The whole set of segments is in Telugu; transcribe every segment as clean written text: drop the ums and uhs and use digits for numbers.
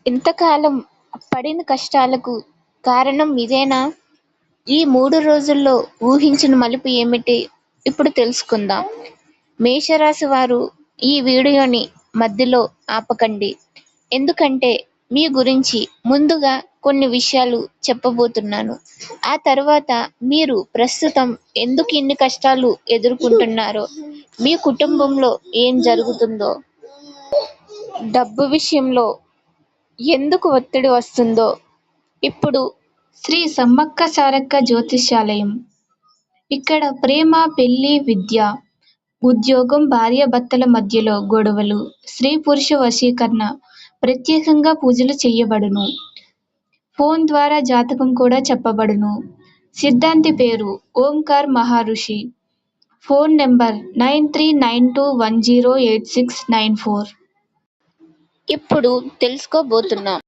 ఇంతకాలం పడిన కష్టాలకు కారణం ఇదేనా? ఈ 3 రోజుల్లో ఊహించిన మలుపు ఏమిటి? ఇప్పుడు తెలుసుకుందాం. మేషరాశి వారు ఈ వీడియోని మధ్యలో ఆపకండి. ఎందుకంటే మీ గురించి ముందుగా కొన్ని విషయాలు చెప్పబోతున్నాను. ఆ తర్వాత మీరు ప్రస్తుతం ఎందుకు ఇన్ని కష్టాలు ఎదుర్కొంటున్నారో, మీ కుటుంబంలో ఏం జరుగుతుందో, డబ్బు విషయంలో ఎందుకు ఒత్తిడి వస్తుందో, ఇప్పుడు శ్రీ సమ్మక్క సారక్క జ్యోతిష్యాలయం. ఇక్కడ ప్రేమ, పెళ్లి, విద్య, ఉద్యోగం, భార్యాభర్తల మధ్యలో గొడవలు, స్త్రీ పురుష వశీకరణ, ప్రత్యేకంగా పూజలు చేయబడును. ఫోన్ ద్వారా జాతకం కూడా చెప్పబడును. సిద్ధాంతి పేరు ఓంకార్ మహర్షి. Phone number 9392108694. ఇప్పుడు తెలుసుకోబోతున్నాం.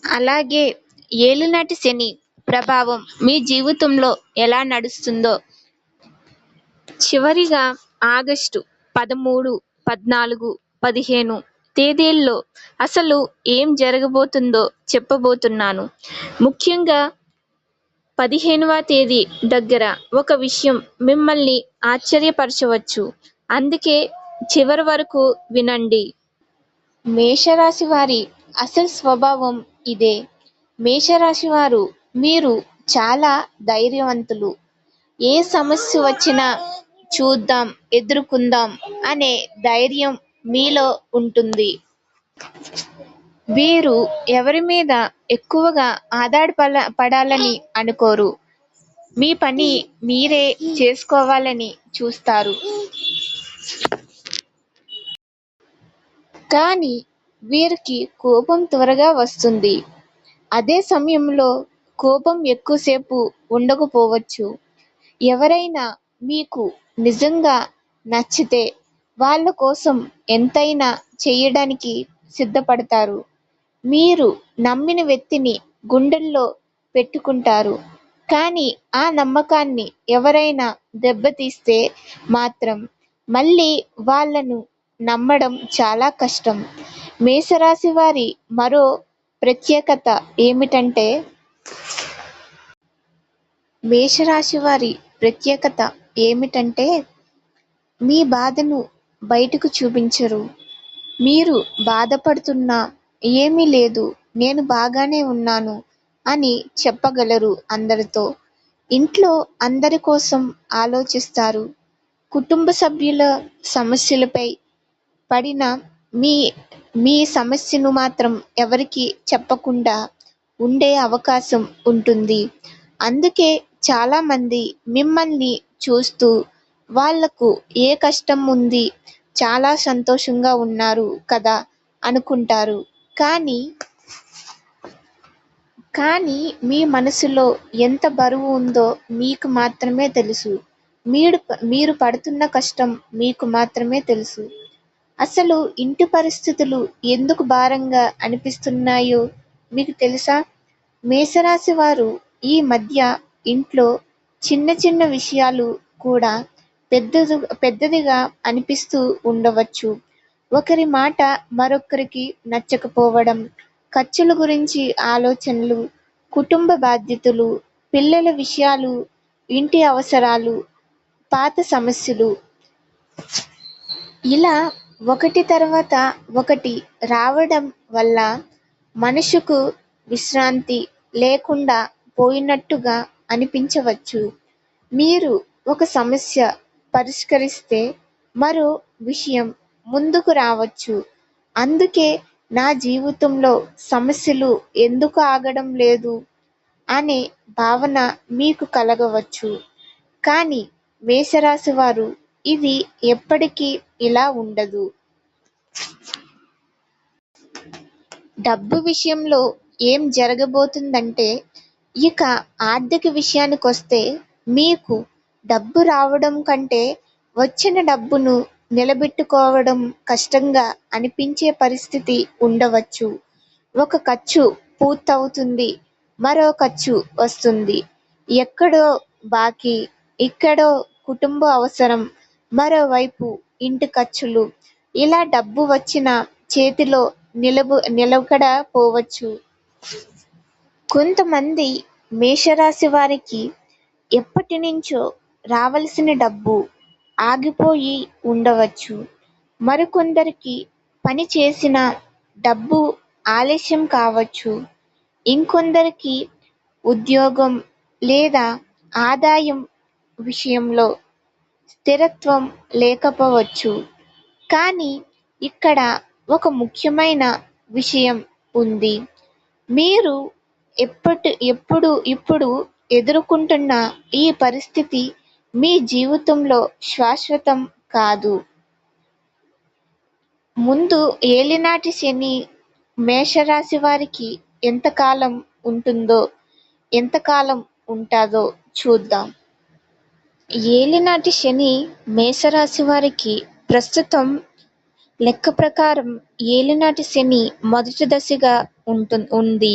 అలాగే ఏలినాటి శని ప్రభావం మీ జీవితంలో ఎలా నడుస్తుందో, చివరిగా ఆగస్టు 13, 14, 15 తేదీల్లో అసలు ఏం జరగబోతుందో చెప్పబోతున్నాను. ముఖ్యంగా 15వ తేదీ దగ్గర ఒక విషయం మిమ్మల్ని ఆశ్చర్యపరచవచ్చు. అందుకే చివరి వరకు వినండి. మేషరాశి వారి అసలు స్వభావం ఇదే. మేషరాశి వారు మీరు చాలా ధైర్యవంతులు. ఏ సమస్య వచ్చినా చూద్దాం, ఎదుర్కొందాం అనే ధైర్యం మీలో ఉంటుంది. వీరు ఎవరి మీద ఎక్కువగా ఆధారపడాలని అనుకోరు. మీ పని మీరే చేసుకోవాలని చూస్తారు. కానీ వీరికి కోపం త్వరగా వస్తుంది. అదే సమయంలో కోపం ఎక్కువసేపు ఉండకపోవచ్చు. ఎవరైనా మీకు నిజంగా నచ్చితే వాళ్ళ కోసం ఎంతైనా చేయడానికి సిద్ధపడతారు. మీరు నమ్మిన వ్యక్తిని గుండెల్లో పెట్టుకుంటారు. కానీ ఆ నమ్మకాన్ని ఎవరైనా దెబ్బతీస్తే మాత్రం మళ్ళీ వాళ్ళను నమ్మడం చాలా కష్టం. మేషరాశి వారి మరో ప్రత్యేకత ఏమిటంటే మీ బాధను బయటకు చూపించరు. మీరు బాధపడుతున్నా ఏమీ లేదు, నేను బాగానే ఉన్నాను అని చెప్పగలరు అందరితో. ఇంట్లో అందరి కోసం ఆలోచిస్తారు. కుటుంబ సభ్యుల సమస్యలపై పడిన మీ మీ సమస్యను మాత్రం ఎవరికి చెప్పకుండా ఉండే అవకాశం ఉంటుంది. అందుకే చాలామంది మిమ్మల్ని చూస్తూ వాళ్లకు ఏ కష్టం ఉంది, చాలా సంతోషంగా ఉన్నారు కదా అనుకుంటారు. కానీ మీ మనసులో ఎంత బరువు ఉందో మీకు మాత్రమే తెలుసు. మీరు పడుతున్న కష్టం మీకు మాత్రమే తెలుసు. అసలు ఇంటి పరిస్థితులు ఎందుకు భారంగా అనిపిస్తున్నాయో మీకు తెలుసా? మేషరాశి వారు ఈ మధ్య ఇంట్లో చిన్న చిన్న విషయాలు కూడా పెద్దదిగా అనిపిస్తూ ఉండవచ్చు. ఒకరి మాట మరొకరికి నచ్చకపోవడం, ఖర్చుల గురించి ఆలోచనలు, కుటుంబ బాధ్యతలు, పిల్లల విషయాలు, ఇంటి అవసరాలు, పాత సమస్యలు, ఇలా ఒకటి తర్వాత ఒకటి రావడం వల్ల మనసుకు విశ్రాంతి లేకుండా పోయినట్టుగా అనిపించవచ్చు. మీరు ఒక సమస్య పరిష్కరిస్తే మరో విషయం ముందుకు రావచ్చు. అందుకే నా జీవితంలో సమస్యలు ఎందుకు ఆగడం లేదు అనే భావన మీకు కలగవచ్చు. కానీ మేషరాశి వారు ఇది ఎప్పటికీ ఇలా ఉండదు. డబ్బు విషయంలో ఏం జరగబోతుందంటే, ఇక ఆర్థిక విషయానికొస్తే మీకు డబ్బు రావడం కంటే వచ్చిన డబ్బును నిలబెట్టుకోవడం కష్టంగా అనిపించే పరిస్థితి ఉండవచ్చు. ఒక ఖర్చు పూర్తవుతుంది, మరో ఖర్చు వస్తుంది. ఎక్కడో బాకీ, ఇక్కడో కుటుంబ అవసరం, మరోవైపు ఇంటి ఖర్చులు. ఇలా డబ్బు వచ్చిన చేతిలో నిలకడపోవచ్చు. కొంతమంది మేషరాశి వారికి ఎప్పటినుంచో రావలసిన డబ్బు ఆగిపోయి ఉండవచ్చు. మరికొందరికి పని చేసిన డబ్బు ఆలస్యం కావచ్చు. ఇంకొందరికి ఉద్యోగం లేదా ఆదాయం విషయంలో స్థిరత్వం లేకపోవచ్చు. కానీ ఇక్కడ ఒక ముఖ్యమైన విషయం ఉంది. మీరు ఇప్పుడు ఎదుర్కొంటున్న ఈ పరిస్థితి మీ జీవితంలో శాశ్వతం కాదు. ముందు ఏలినాటి శని మేషరాశి వారికి ఎంతకాలం ఉంటుందో చూద్దాం. ఏలినాటి శని మేషరాశి వారికి ప్రస్తుతం లెక్క ప్రకారం ఏలినాటి శని మొదటి దశగా ఉంది.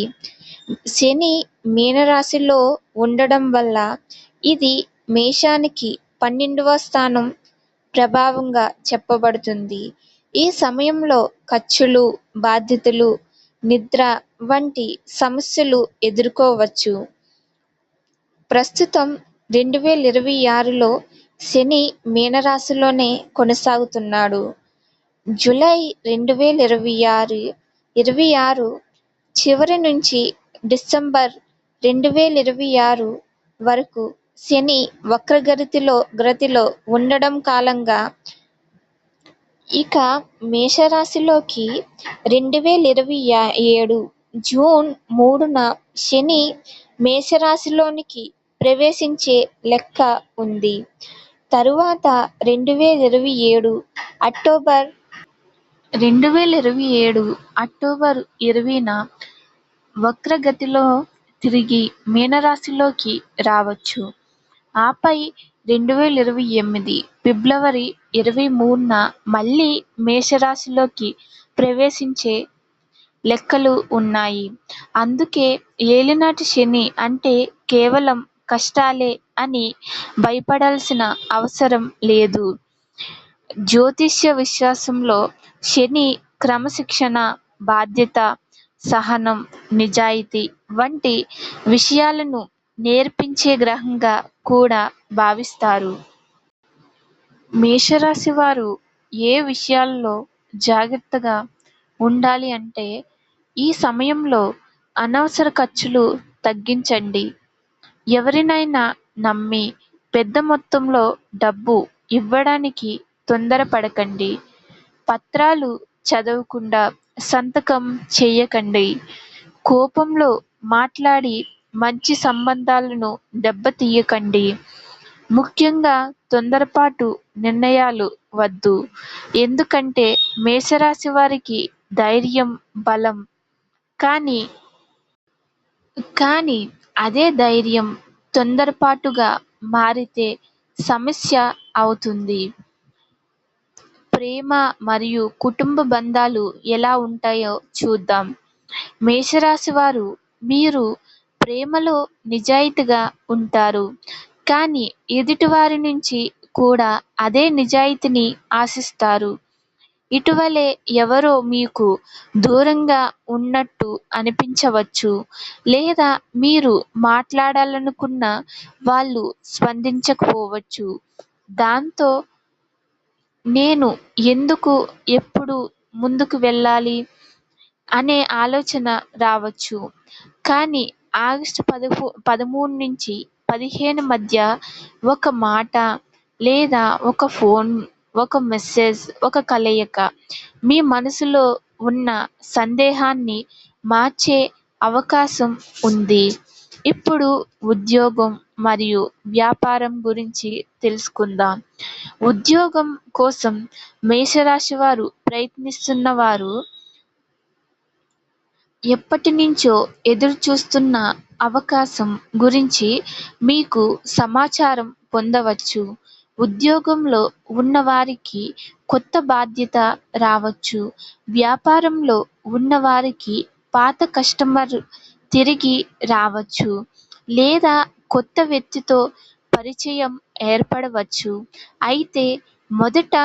శని మీనరాశిలో ఉండడం వల్ల ఇది మేషానికి 12వ స్థానం ప్రభావంగా చెప్పబడుతుంది. ఈ సమయంలో ఖర్చులు, బాధ్యతలు, నిద్ర వంటి సమస్యలు ఎదుర్కోవచ్చు. ప్రస్తుతం 2026లో శని మీనరాశిలోనే కొనసాగుతున్నాడు. జూలై 2026 చివరి నుంచి డిసెంబర్ 2026 వరకు శని వక్రగతిలో ఉండడం కాలంగా ఇక మేషరాశిలోకి 2027 జూన్ 3న శని మేషరాశిలోనికి ప్రవేశించే లెక్క ఉంది. తరువాత 2027 అక్టోబర్ 20న వక్రగతిలో తిరిగి మీనరాశిలోకి రావచ్చు. ఆపై 2028 ఫిబ్రవరి 23న మళ్ళీ మేషరాశిలోకి ప్రవేశించే లెక్కలు ఉన్నాయి. అందుకే ఏలినాటి శని అంటే కేవలం కష్టాలే అని భయపడాల్సిన అవసరం లేదు. జ్యోతిష్య విశ్వాసంలో శని క్రమశిక్షణ, బాధ్యత, సహనం, నిజాయితీ వంటి విషయాలను నేర్పించే గ్రహంగా కూడా భావిస్తారు. మేషరాశి వారు ఏ విషయాల్లో జాగ్రత్తగా ఉండాలి అంటే ఈ సమయంలో అనవసర ఖర్చులు తగ్గించండి. ఎవరినైనా నమ్మి పెద్ద మొత్తంలో డబ్బు ఇవ్వడానికి తొందరపడకండి. పత్రాలు చదవకుండా సంతకం చేయకండి. కోపంలో మాట్లాడి మంచి సంబంధాలను దెబ్బతీయకండి. ముఖ్యంగా తొందరపాటు నిర్ణయాలు వద్దు. ఎందుకంటే మేషరాశి వారికి ధైర్యం బలం. కానీ అదే ధైర్యం తొందరపాటుగా మారితే సమస్య అవుతుంది. ప్రేమ మరియు కుటుంబ బంధాలు ఎలా ఉంటాయో చూద్దాం. మేషరాశి వారు మీరు ప్రేమలో నిజాయితీగా ఉంటారు. కానీ ఎదుటివారి నుంచి కూడా అదే నిజాయితీని ఆశిస్తారు. ఇటీవలే ఎవరో మీకు దూరంగా ఉన్నట్టు అనిపించవచ్చు. లేదా మీరు మాట్లాడాలనుకున్న వాళ్ళు స్పందించకపోవచ్చు. దాంతో నేను ఎందుకు ఎప్పుడు ముందుకు వెళ్ళాలి అనే ఆలోచన రావచ్చు. కానీ ఆగస్టు 13 నుంచి 15 మధ్య ఒక మాట లేదా ఒక ఫోన్, ఒక మెసేజ్, ఒక కలయిక మీ మనసులో ఉన్న సందేహాన్ని మార్చే అవకాశం ఉంది. ఇప్పుడు ఉద్యోగం మరియు వ్యాపారం గురించి తెలుసుకుందాం. ఉద్యోగం కోసం మేషరాశి వారు ప్రయత్నిస్తున్న వారు ఎప్పటినుంచో ఎదురుచూస్తున్న అవకాశం గురించి మీకు సమాచారం పొందవచ్చు. ఉద్యోగంలో ఉన్నవారికి కొత్త బాధ్యత రావచ్చు. వ్యాపారంలో ఉన్నవారికి పాత కస్టమర్ తిరిగి రావచ్చు. లేదా కొత్త వ్యక్తితో పరిచయం ఏర్పడవచ్చు. అయితే మొదట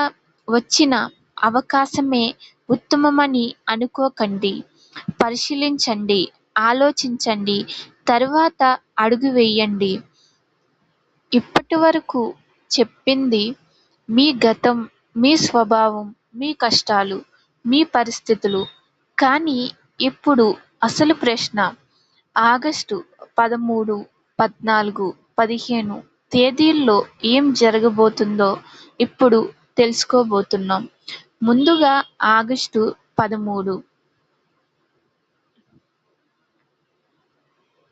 వచ్చిన అవకాశమే ఉత్తమమని అనుకోకండి. పరిశీలించండి, ఆలోచించండి, తరువాత అడుగు వేయండి. ఇప్పటివరకు చెప్పింది మీ గతం, మీ స్వభావం, మీ కష్టాలు, మీ పరిస్థితులు. కానీ ఇప్పుడు అసలు ప్రశ్న ఆగస్టు 13, 14, 15 తేదీల్లో ఏం జరగబోతుందో ఇప్పుడు తెలుసుకోబోతున్నాం. ముందుగా ఆగస్టు 13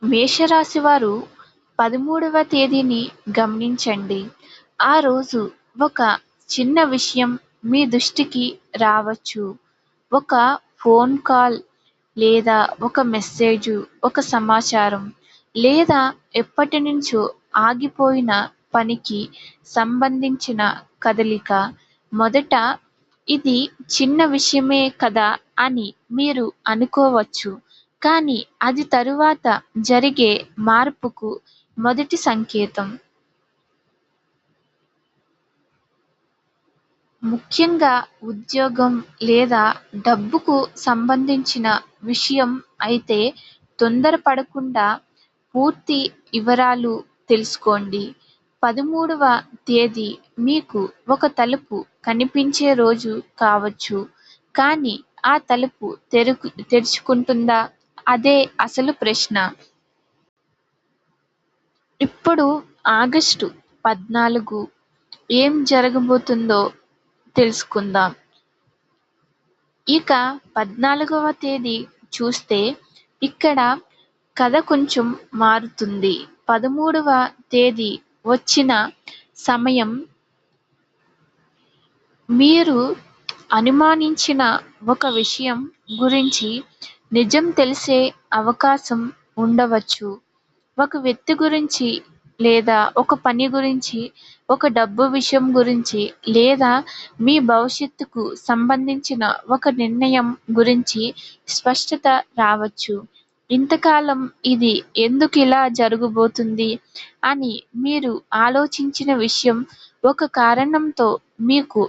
మేషరాశి వారు 13వ తేదీని గమనించండి. ఆ రోజు ఒక చిన్న విషయం మీ దృష్టికి రావచ్చు. ఒక ఫోన్ కాల్ లేదా ఒక మెసేజ్, ఒక సమాచారం లేదా ఎప్పటినుంచో ఆగిపోయిన పనికి సంబంధించిన కదలిక. మొదట ఇది చిన్న విషయమే కదా అని మీరు అనుకోవచ్చు. కానీ అది తరువాత జరిగే మార్పుకు మొదటి సంకేతం. ముఖ్యంగా ఉద్యోగం లేదా డబ్బుకు సంబంధించిన విషయం అయితే తొందరపడకుండా పూర్తి వివరాలు తెలుసుకోండి. 13వ తేదీ మీకు ఒక తలుపు కనిపించే రోజు కావచ్చు. కానీ ఆ తలుపు తెరుచుకుంటుందా? అదే అసలు ప్రశ్న. ఇప్పుడు ఆగస్టు 14 ఏం జరగబోతుందో తెలుసుకుందాం. ఇక 14వ తేదీ చూస్తే ఇక్కడ కథ కొంచెం మారుతుంది. 13వ తేదీ వచ్చిన సమయం మీరు అనుమానించిన ఒక విషయం గురించి నిజం తెలిసే అవకాశం ఉండవచ్చు. ఒక వ్యక్తి గురించి లేదా ఒక పని గురించి, ఒక డబ్బు విషయం గురించి లేదా మీ భవిష్యత్తుకు సంబంధించిన ఒక నిర్ణయం గురించి స్పష్టత రావచ్చు. ఇంతకాలం ఇది ఎందుకు ఇలా జరగబోతుంది అని మీరు ఆలోచించిన విషయం ఒక కారణంతో మీకు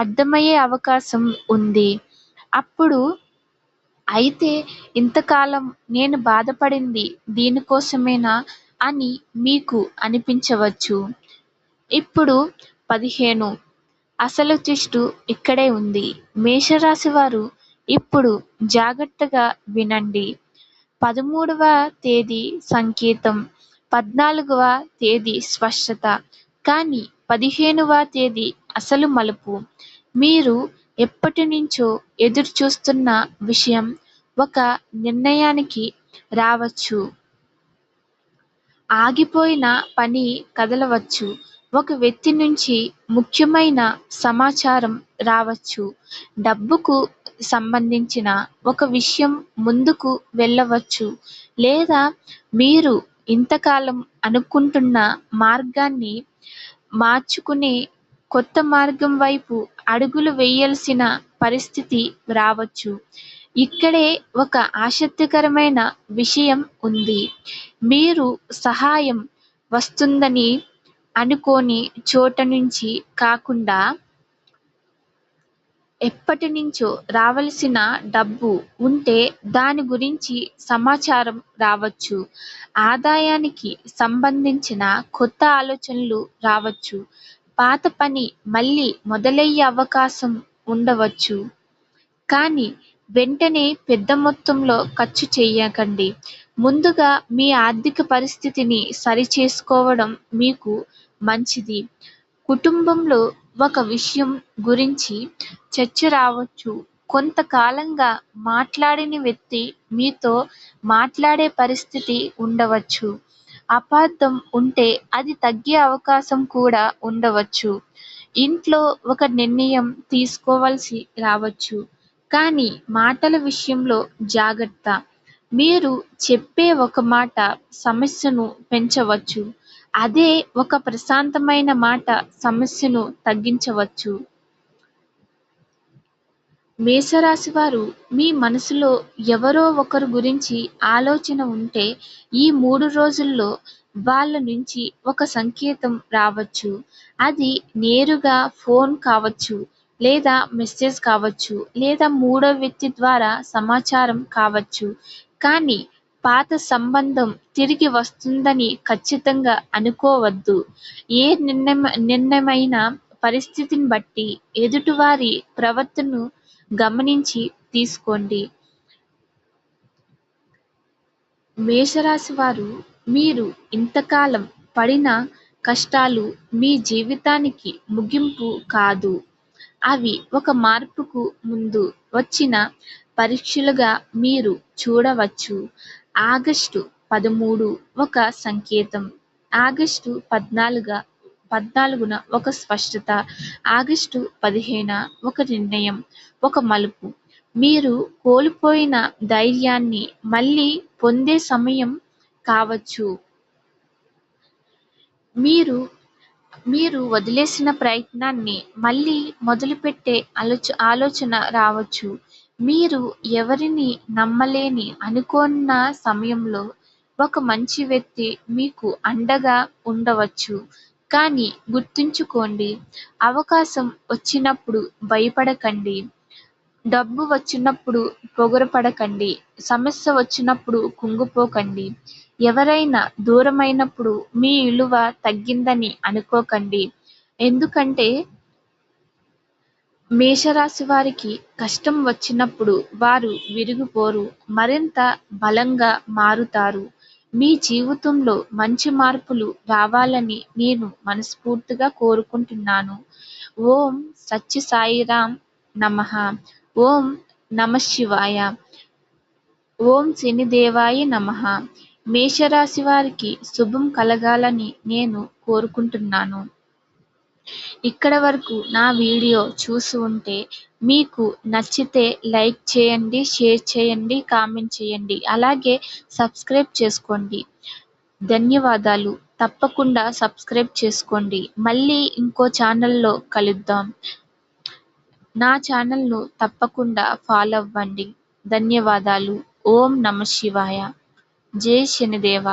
అర్థమయ్యే అవకాశం ఉంది. అప్పుడు అయితే ఇంతకాలం నేను బాధపడింది దీనికోసమేనా అని మీకు అనిపించవచ్చు. ఇప్పుడు 15 అసలు ట్విస్ట్ ఇక్కడే ఉంది. మేషరాశి వారు ఇప్పుడు జాగ్రత్తగా వినండి. 13వ తేదీ సంకేతం, 14వ తేదీ స్పష్టత, కానీ 15వ తేదీ అసలు మలుపు. మీరు ఎప్పటినుంచో ఎదురు చూస్తున్న విషయం ఒక నిర్ణయానికి రావచ్చు. ఆగిపోయిన పని కదలవచ్చు. ఒక వ్యక్తి నుంచి ముఖ్యమైన సమాచారం రావచ్చు. డబ్బుకు సంబంధించిన ఒక విషయం ముందుకు వెళ్ళవచ్చు. లేదా మీరు ఇంతకాలం అనుకుంటున్న మార్గాన్ని మార్చుకుని కొత్త మార్గం వైపు అడుగులు వేయాల్సిన పరిస్థితి రావచ్చు. ఇక్కడే ఒక ఆసక్తికరమైన విషయం ఉంది. మీరు సహాయం వస్తుందని అనుకోని చోట నుంచి కాకుండా ఎప్పటినుంచో రావలసిన డబ్బు ఉంటే దాని గురించి సమాచారం రావచ్చు. ఆదాయానికి సంబంధించిన కొత్త ఆలోచనలు రావచ్చు. పాత పని మళ్ళీ మొదలయ్యే అవకాశం ఉండవచ్చు. కానీ వెంటనే పెద్ద మొత్తంలో ఖర్చు చేయకండి. ముందుగా మీ ఆర్థిక పరిస్థితిని సరిచేసుకోవడం మీకు మంచిది. కుటుంబంలో ఒక విషయం గురించి చర్చ రావచ్చు. కొంతకాలంగా మాట్లాడని వ్యక్తి మీతో మాట్లాడే పరిస్థితి ఉండవచ్చు. అపార్థం ఉంటే అది తగ్గే అవకాశం కూడా ఉండవచ్చు. ఇంట్లో ఒక నిర్ణయం తీసుకోవాల్సి రావచ్చు. కానీ మాటల విషయంలో జాగ్రత్త. మీరు చెప్పే ఒక మాట సమస్యను పెంచవచ్చు. అదే ఒక ప్రశాంతమైన మాట సమస్యను తగ్గించవచ్చు. మేషరాశి వారు మీ మనసులో ఎవరో ఒకరు గురించి ఆలోచన ఉంటే ఈ 3 రోజుల్లో వాళ్ళ నుంచి ఒక సంకేతం రావచ్చు. అది నేరుగా ఫోన్ కావచ్చు, లేదా మెసేజ్ కావచ్చు, లేదా మూడో వ్యక్తి ద్వారా సమాచారం కావచ్చు. కానీ పాత సంబంధం తిరిగి వస్తుందని ఖచ్చితంగా అనుకోవద్దు. ఏ నిర్ణయమైనా పరిస్థితిని బట్టి, ఎదుటివారి ప్రవర్తనను గమనించి తీసుకోండి. మేషరాశి వారు, మీరు ఇంతకాలం పడిన కష్టాలు మీ జీవితానికి ముగింపు కాదు. అవి ఒక మార్పుకు ముందు వచ్చిన పరీక్షలుగా మీరు చూడవచ్చు. ఆగస్టు 13 ఒక సంకేతం. ఆగస్టు 14న ఒక స్పష్టత. ఆగస్టు 15 ఒక నిర్ణయం, ఒక మలుపు. మీరు కోల్పోయిన ధైర్యాన్ని మళ్ళీ పొందే సమయం కావచ్చు. మీరు మీరు వదిలేసిన ప్రయత్నాన్ని మళ్ళీ మొదలుపెట్టే ఆలోచన రావచ్చు. మీరు ఎవరిని నమ్మలేని అనుకున్న సమయంలో ఒక మంచి వ్యక్తి మీకు అండగా ఉండవచ్చు. కానీ గుర్తుంచుకోండి, అవకాశం వచ్చినప్పుడు భయపడకండి. డబ్బు వచ్చినప్పుడు పొగరుపడకండి. సమస్య వచ్చినప్పుడు కుంగిపోకండి. ఎవరైనా దూరమైనప్పుడు మీ విలువ తగ్గిందని అనుకోకండి. ఎందుకంటే మేషరాశి వారికి కష్టం వచ్చినప్పుడు వారు విరిగిపోరు, మరింత బలంగా మారుతారు. మీ జీవితంలో మంచి మార్పులు రావాలని నేను మనస్ఫూర్తిగా కోరుకుంటున్నాను. ఓం సత్య సాయిరాం నమః. ఓం నమఃశివాయ. ఓం శనిదేవాయ నమః. మేషరాశి వారికి శుభం కలగాలని నేను కోరుకుంటున్నాను. ఇక్కడ వరకు నా వీడియో చూసి ఉంటే మీకు నచ్చితే లైక్ చేయండి, షేర్ చేయండి, కామెంట్ చేయండి. అలాగే సబ్స్క్రైబ్ చేసుకోండి. ధన్యవాదాలు. తప్పకుండా సబ్స్క్రైబ్ చేసుకోండి. మళ్ళీ ఇంకో ఛానల్లో కలుద్దాం. నా ఛానల్ను తప్పకుండా ఫాలో అవ్వండి. ధన్యవాదాలు. ఓం నమఃశివాయ. జై శనిదేవ.